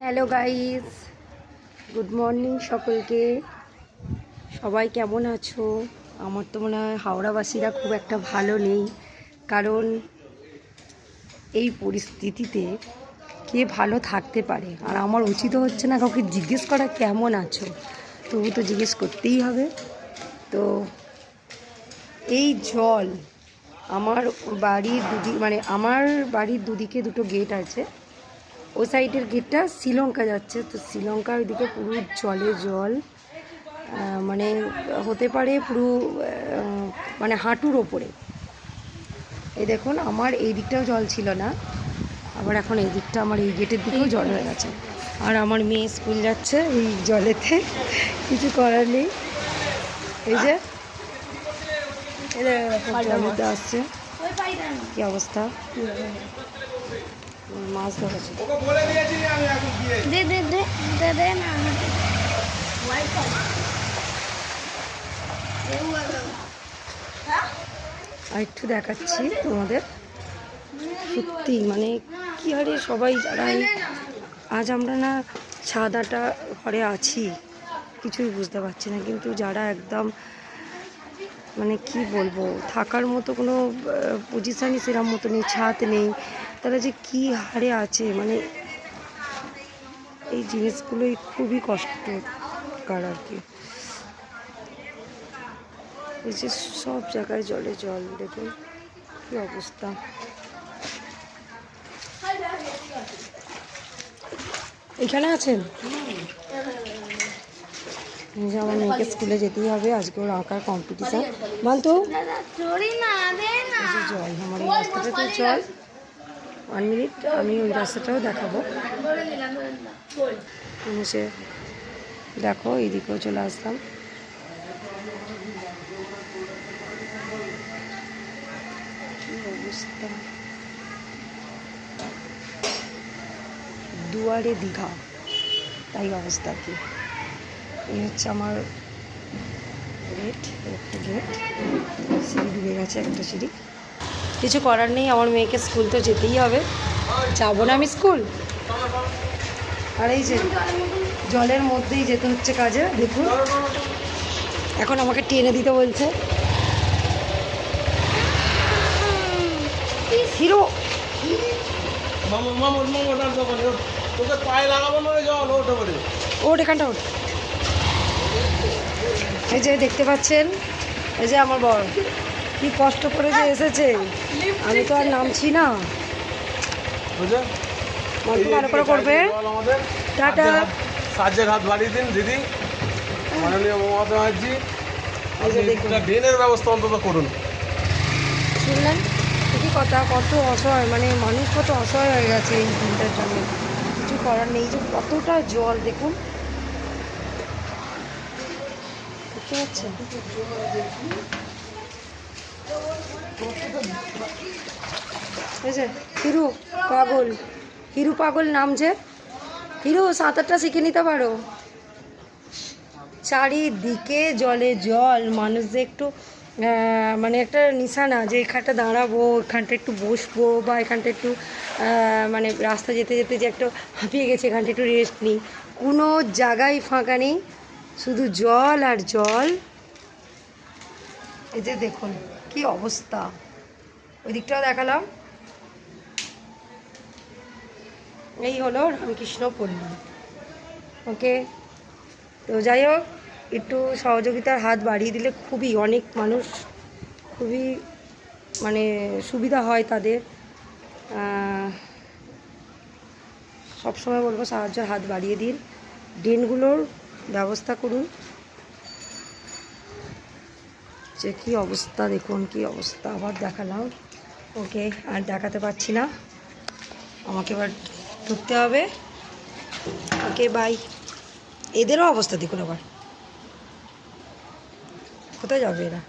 Hello guys, good morning সকলকে। সবাই কেমন আছো? আমার তো মনে হয় হাওড়াবাসীরা খুব একটা ভালো নেই, কারণ এই পরিস্থিতিতে কে ভালো থাকতে পারে? আর আমার উচিত হচ্ছে না কাউকে জিজ্ঞেস করা কেমন আছো, তবু তো জিজ্ঞেস করতেই হবে। তো এই জল আমার বাড়ির আমার বাড়ির দুদিকে দুটো গেট আছে। ওই সাইডের গেটটা শ্রীলঙ্কা যাচ্ছে, তো শ্রীলঙ্কার ওইদিকে পুরো জলে জল, মানে হতে পারে পুরো মানে হাঁটুর ওপরে। এই দেখুন, আমার এই দিকটাও জল ছিল না, আবার এখন এই দিকটা আমার এই গেটের দিকেও জল হয়ে গেছে। আর আমার মেয়ে স্কুল যাচ্ছে এই জলেতে, কিছু করার নেই। এই যে জলেতে আসছে, কি অবস্থা, মাছ ধরেছে। আর একটু দেখাচ্ছি তোমাদের, সত্যি মানে কি হারে সবাই যারা আজ আমরা না ছাদাটা ঘরে আছি কিছুই বুঝতে পারছি না, কিন্তু যারা একদম মানে কি বলবো, থাকার মতো কোনো পজিশানই সেরকম মতো নেই, ছাদ নেই, তারা যে কি হারে আছে, মানে এই জিনিসগুলোই খুবই কষ্টকর আর কি। এই যে সব জায়গায় জলে জল, দেখুন কি অবস্থা। এখানে আছেন? আমার মেয়েকে স্কুলে যেতেই হবে, আজকে ওর আঁকার কম্পিটিশান। মান্তু জল, আমার এই রাস্তাটাতে জল। 1 মিনিট, আমি ওই রাস্তাটাও দেখাবো। সে দেখো, এইদিকেও চলে আসলাম। কি অবস্থা, দুয়ারে দীঘা, তাই অবস্থা কি। এই হচ্ছে আমার গেট, একটা গেট, সিঁড়ি ডুবে গেছে, একটা সিঁড়ি। কিছু করার নেই, আমার মেয়েকে স্কুল তো যেতেই হবে, যাবো না আমি স্কুল? আর এই যে জলের মধ্যেই যেতে হচ্ছে কাজে। দেখুন এখন আমাকে টেনে দিতে বলছে। হিরো ওঠ, এখানটা ওঠ। এই যে দেখতে পাচ্ছেন, এই যে আমার বর কি কষ্ট করে যে এসেছে, আমি তো আর নামছি না। ভালো করে করবে। টাটা। সাহায্যের হাত বাড়িয়ে দিন দিদি, মাননীয় মমতা ব্যানার্জি, ড্রেনের ব্যবস্থা অন্তত করুন। শুনলেন কি কথা, কত অসহায়, মানে মানুষ কত অসহায় হয়ে গেছে এই দিনটার জন্য। কিছু করার নেই, যে কতটা জল দেখুন, দেখতে পাচ্ছেন? এই যে হিরু পাগল, হিরু পাগল নাম, যে হিরু সাঁতারটা শিখে নিতে পারো। চারিদিকে জলে জল, মানুষ যে একটু মানে একটা নিশানা, যে এখানটা দাঁড়াবো, এখানটা একটু বসবো, বা এখানটা একটু মানে রাস্তা যেতে যেতে যে একটু হাঁপিয়ে গেছে, এখানটা একটু রেস্ট নিই, কোনো জায়গায় ফাঁকা নেই, শুধু জল আর জল। এই যে দেখুন কি অবস্থা, ওই দিকটাও দেখালাম। এই হলো রামকৃষ্ণ পল্লী। ওকে, তো যাই হোক, একটু সহযোগিতার হাত বাড়িয়ে দিলে খুবই, অনেক মানুষ খুবই মানে সুবিধা হয় তাদের। সবসময় বলবো সাহায্যের হাত বাড়িয়ে দিন, ড্রেনগুলোর ব্যবস্থা করুন। যে কী অবস্থা দেখুন, কি অবস্থা, আবার দেখালাম। ওকে, আর দেখাতে পারছি না, আমাকে এবার ঢুকতে হবে। Okay bye. এদেরও অবস্থা দেখুন, আবার কোথায় যাবে এরা।